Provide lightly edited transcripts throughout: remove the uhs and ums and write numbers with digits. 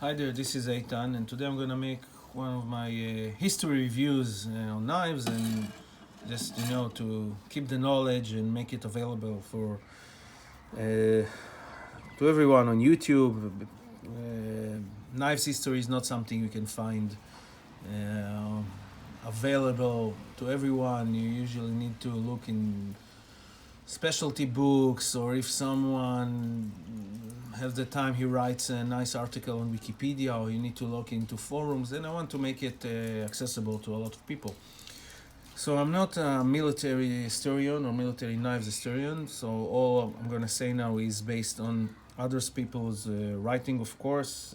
Hi there, this is Eitan, and today I'm gonna make one of my history reviews on knives, and just to keep the knowledge and make it available for to everyone on YouTube. Knives history is not something you can find uh, available to everyone. You usually need to look in specialty books, or if someone has the time, he writes a nice article on Wikipedia, or you need to look into forums. And I want to make it accessible to a lot of people. So I'm not a military historian or military knives historian, so all I'm going to say now is based on others people's writing, of course,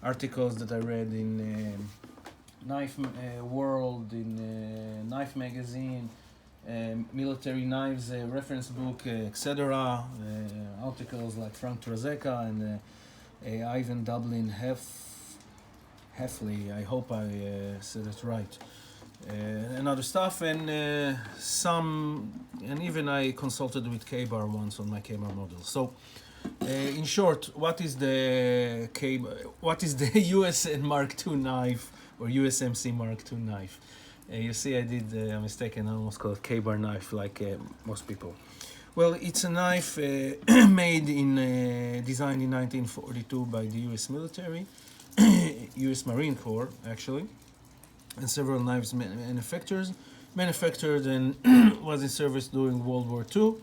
articles that I read in Knife World, in Knife Magazine, military knives reference book, etc. Articles like Frank Trezeka and Ivan Dublin Heffley. I hope I said it right. And other stuff, and even I consulted with K-Bar once on my K-Bar model. So, in short, what is the USN Mark II knife, or USMC Mark II knife? You see, I did a mistake and I almost called it K-Bar knife, like most people. Well, it's a knife made designed in 1942 by the U.S. military, U.S. Marine Corps, actually, and several knives manufactured and was in service during World War II.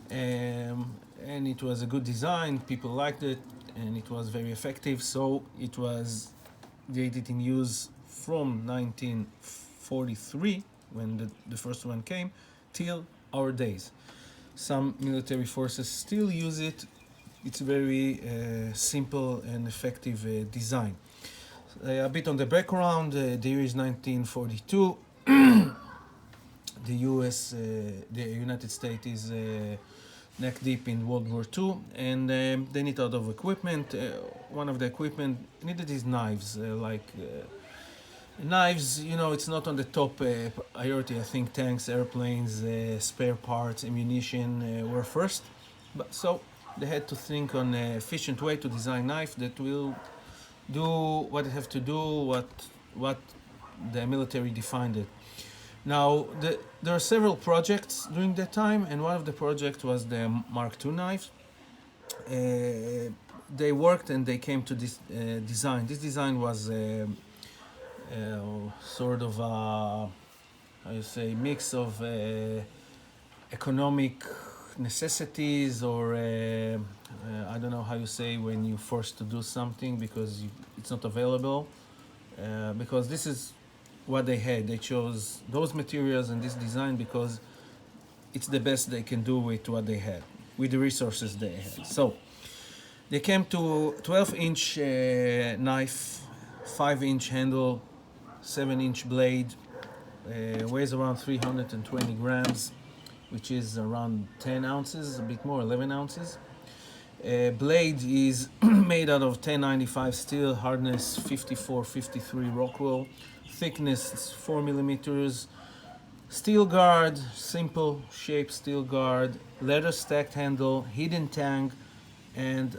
And it was a good design, people liked it, and it was very effective, so it was dated in use from 1943, when the first one came, till our days. Some military forces still use it. It's very simple and effective design. A bit on the background, the year is 1942. The United States is neck deep in World War II, and they need a lot of equipment. One of the equipment needed is knives. Knives, it's not on the top priority. I think tanks, airplanes, spare parts, ammunition were first. But so they had to think on an efficient way to design knife that will do what it have to do, what the military defined it. Now, there are several projects during that time, and one of the projects was the Mark II knife. They worked and they came to this design. This design was sort of a, how you say, mix of economic necessities, or I don't know how you say when you're forced to do something because it's not available. Because this is what they had. They chose those materials and this design because it's the best they can do with what they had, with the resources they had. So they came to 12-inch knife, 5-inch handle, 7-inch blade, weighs around 320 grams, which is around 10 ounces, a bit more, 11 ounces. Blade is made out of 1095 steel, hardness 54-53 Rockwell, thickness 4 millimeters, steel guard, simple shape steel guard, leather stacked handle, hidden tang, and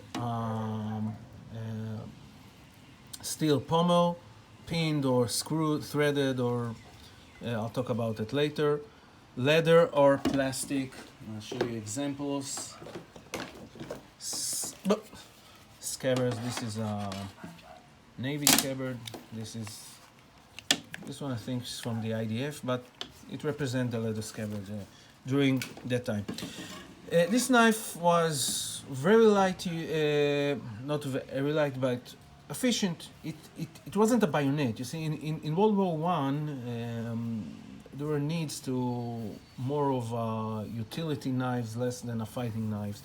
steel pommel, pinned or screwed, threaded, or I'll talk about it later. Leather or plastic. I'll show you examples. Scabbards. This is a Navy scabbard. This one I think is from the IDF, but it represents the leather scabbard during that time. This knife was very light, not very light, but efficient. It wasn't a bayonet. You see, in World War One, there were needs to more of utility knives, less than a fighting knives.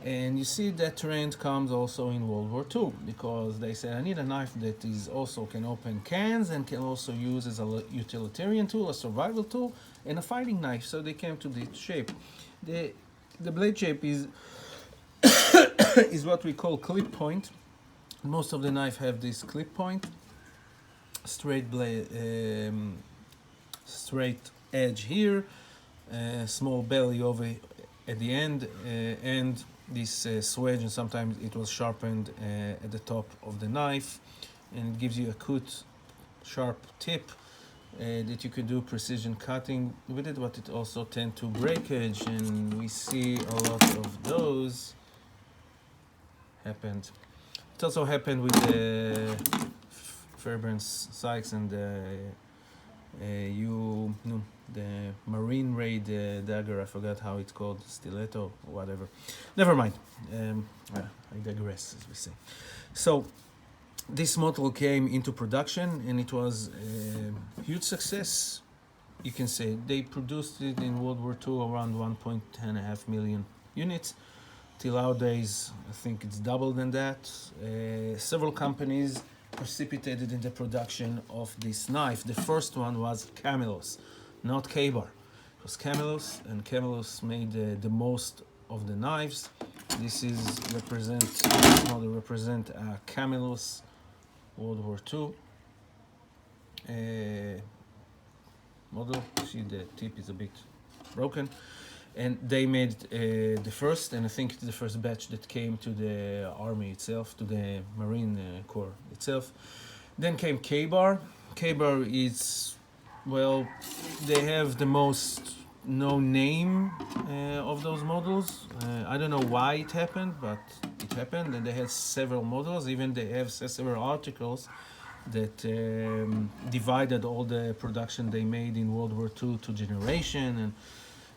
And you see that trend comes also in World War II, because they said, I need a knife that is also can open cans and can also use as a utilitarian tool, a survival tool, and a fighting knife. So they came to this shape. The blade shape is is what we call clip point. Most of the knife have this clip point, straight blade, straight edge here, small belly over at the end, and this swedge, and sometimes it was sharpened at the top of the knife, and it gives you a good sharp tip that you can do precision cutting with it, but it also tend to breakage, and we see a lot of those happened. It also happened with the Fairbairn's Sykes and the Marine Raid dagger. I forgot how it's called, stiletto or whatever. Never mind. I digress, as we say. So this model came into production, and it was a huge success. You can say they produced it in World War II around 1.5 million units. Till nowadays, I think it's double than that. Several companies precipitated in the production of this knife. The first one was Camelos, not K-Bar. It was Camelos, and Camelos made the most of the knives. This model represent Camelos World War II model. See, the tip is a bit broken. And they made the first, and I think it's the first batch that came to the army itself, to the Marine Corps itself. Then came K-Bar. K-Bar is, well, they have the most known name of those models. I don't know why it happened, but it happened, and they had several models. Even they have several articles that divided all the production they made in World War II to generation,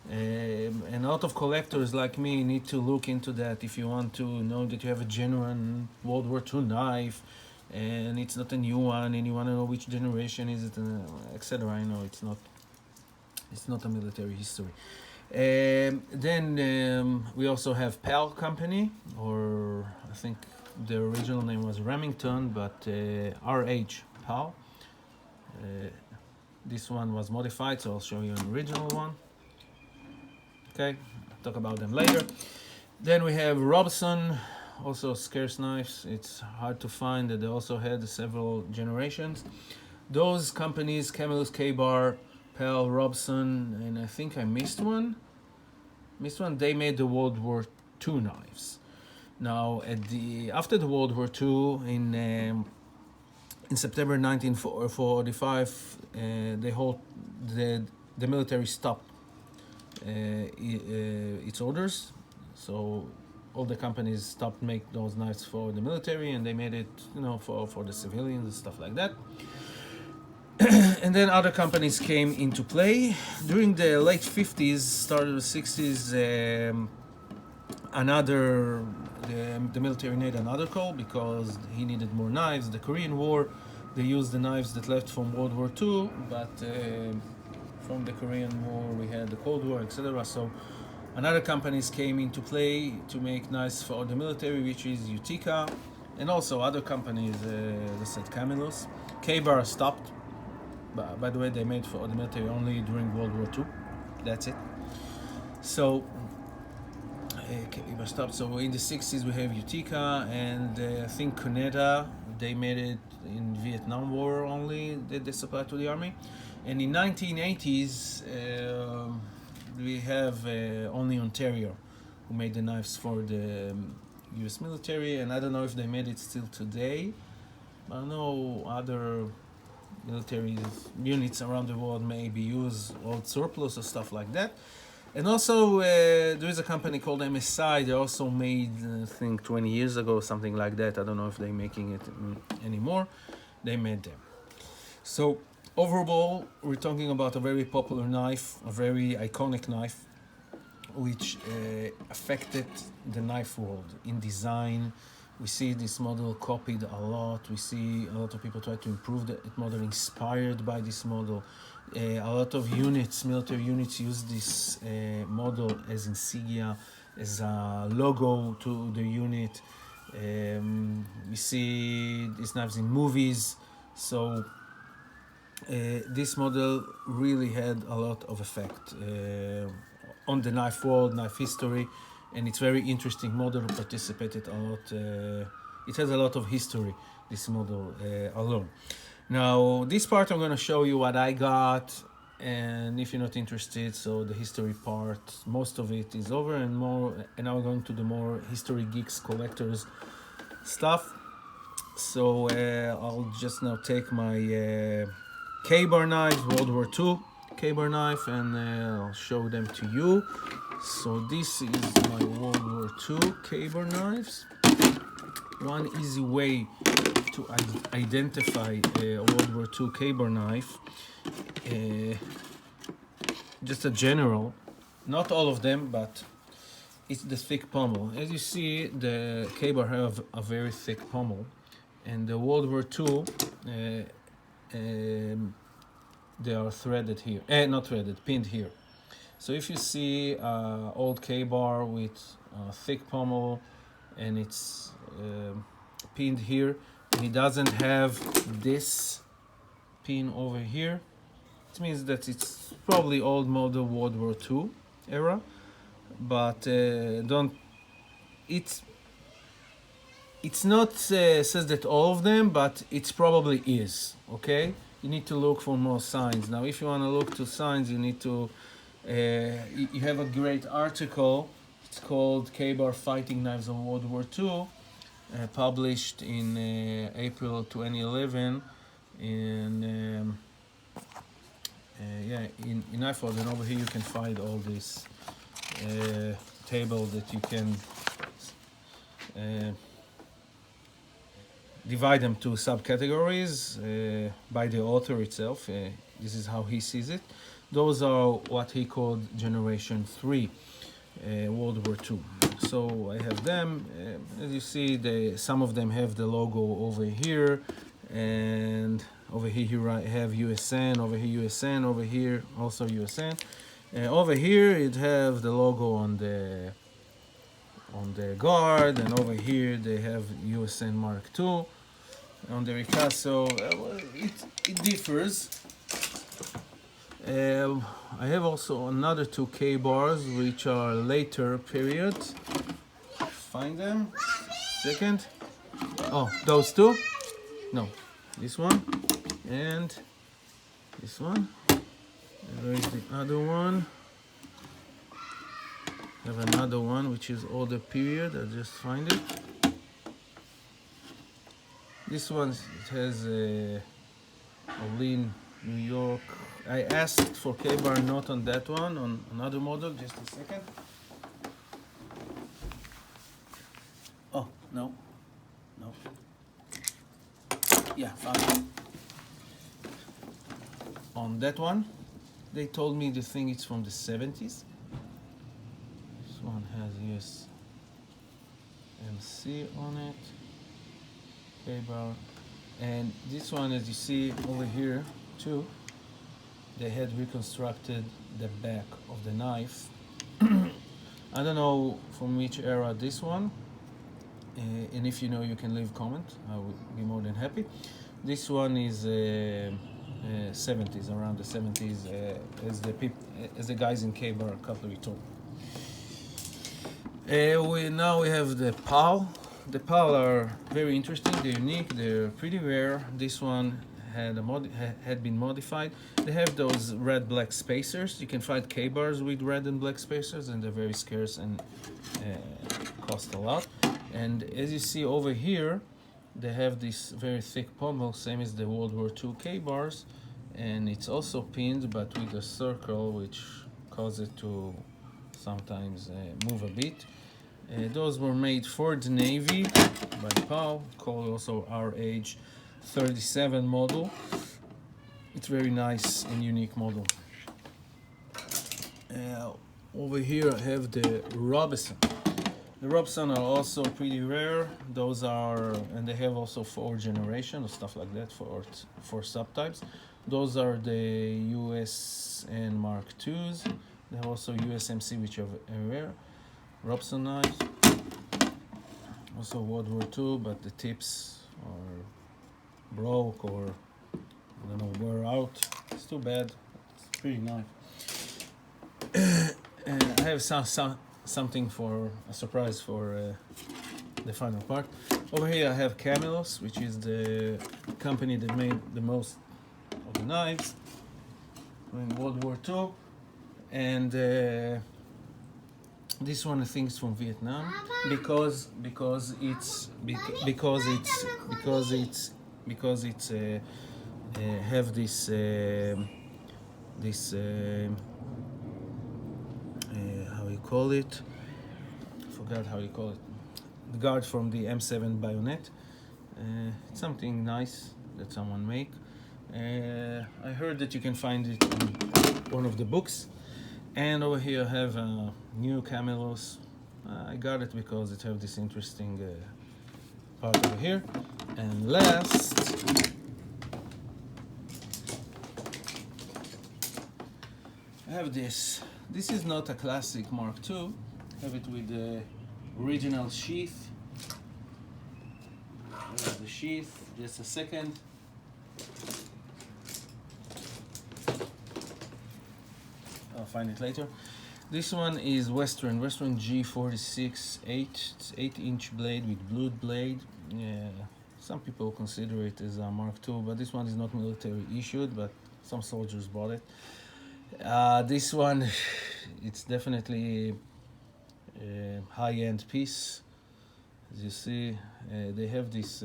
and a lot of collectors like me need to look into that if you want to know that you have a genuine World War II knife and it's not a new one, and you want to know which generation is it, etc. I know it's not a military history. Then we also have PAL Company, or I think the original name was Remington, but RH PAL. This one was modified, so I'll show you an original one. Okay, I'll talk about them later. Then we have Robson, also scarce knives. It's hard to find, that they also had several generations. Those companies, Camelos, K-Bar, PAL, Robson, and I think I missed one. They made the World War II knives. Now, after the World War II, in September 1945, the military stopped its orders, so all the companies stopped making those knives for the military, and they made it, for the civilians and stuff like that. And then other companies came into play during the late 50s, start of the 60s. The military made another call because he needed more knives. The Korean War, they used the knives that left from World War II, but from the Korean War we had the Cold War, etc. So another companies came into play to make knives for the military, which is Utica, and also other companies, that said Camelos. K-Bar stopped. By the way, they made for the military only during World War II. That's it. So K-Bar stopped. So in the 60s we have Utica, and I think Cuneta, they made it in Vietnam War only, that they supplied to the army. And in 1980s, we have only Ontario who made the knives for the US military, and I don't know if they made it still today. I know other military units around the world maybe use old surplus or stuff like that. And also, there is a company called MSI. They also made, I think, 20 years ago, something like that. I don't know if they're making it anymore. They made them. So overall, we're talking about a very popular knife, a very iconic knife, which affected the knife world in design. We see this model copied a lot. We see a lot of people try to improve the model, inspired by this model. A lot of units, military units, use this model as insignia, as a logo to the unit. We see these knives in movies. So this model really had a lot of effect on the knife world, knife history, and it's very interesting model. Participated a lot. It has a lot of history, this model alone. Now, this part I'm going to show you what I got And if you're not interested, so the history part, most of it is over, and now we're going to the more history geeks collectors stuff. So I'll just now take my K-bar knife, World War II K-bar knife, and I'll show them to you. So this is my World War II K-bar knives. One easy way to identify a World War II K-bar knife, just a general, not all of them, but it's the thick pommel. As you see, the K-bar have a very thick pommel, and the World War II, they are threaded here, not threaded, pinned here. So if you see old K-bar with thick pommel and it's pinned here, and it doesn't have this pin over here, it means that it's probably old model World War II era. But it's not says that all of them, but it probably is. Okay, you need to look for more signs. Now if you want to look to signs, you need to you have a great article. It's called K-bar Fighting Knives of World War II, published in April 2011 in in iPhone. And over here you can find all this table that you can divide them to subcategories by the author itself. This is how he sees it. Those are what he called Generation 3 World War II. So I have them. As you see, some of them have the logo over here, and over here I have USN, over here USN, over here also USN. Over here it have the logo on the guard, and over here they have USN Mark 2 on the recast. So it differs. I have also another two K-bars which are later period. Find them. Second. Oh, those two? No, this one and this one. And where is the other one? I have another one which is older period. I'll just find it. This one, it has a Lean New York. I asked for K-bar, not on that one, on another model. Just a second. Oh, no. Yeah, found it. On that one, they told me the thing is from the 70s. This one has USMC on it. K-bar. And this one, as you see over here too, they had reconstructed the back of the knife. I don't know from which era this one, and if you know, you can leave comment. I would be more than happy. This one is 70s, around the 70s, as the guys in K-bar cutlery told. Now we have the PAL. The PAL are very interesting. They're unique. They're pretty rare. This one had been modified. They have those red-black spacers. You can find K-bars with red and black spacers, and they're very scarce and cost a lot. And as you see over here, they have this very thick pommel, same as the World War II K-bars, and it's also pinned, but with a circle, which causes it to sometimes move a bit. Those were made for the Navy by PAL, called also RH37 model. It's very nice and unique model. Over here I have the Robinson. The Robinson are also pretty rare. Those are, and they have also 4 generations or stuff like that for subtypes. Those are the USN Mark 2s. They have also USMC, which are rare. Robinson knives, also World War II, but the tips are broke or I don't know, wear out. It's too bad. It's a pretty knife. And I have something for a surprise for the final part. Over here I have Camelos, which is the company that made the most of the knives. during World War II, and this one I think is from Vietnam because it's have this how you call it? I forgot how you call it. The guard from the M7 bayonet. It's something nice that someone make. I heard that you can find it in one of the books. And over here I have a new camelos. I got it because it have this interesting part over here. And last, I have this. This is not a classic Mark II. I have it with the original sheath. There's the sheath. Just a second. I'll find it later. This one is Western G46 it's 8-inch blade with blued blade. Yeah, some people consider it as a Mark II, but this one is not military issued, but some soldiers bought it. This one, it's definitely a high-end piece. As you see, they have this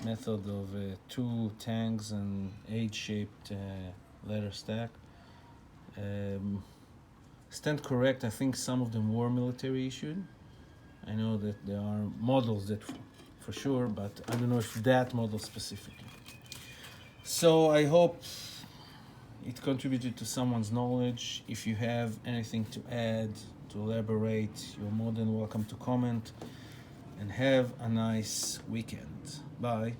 method of 2 tanks and 8-shaped leather stack. Stand correct, I think some of them were military issued. I know that there are models that for sure, but I don't know if that model specifically. So I hope it contributed to someone's knowledge. If you have anything to add, to elaborate, you're more than welcome to comment, and have a nice weekend. Bye.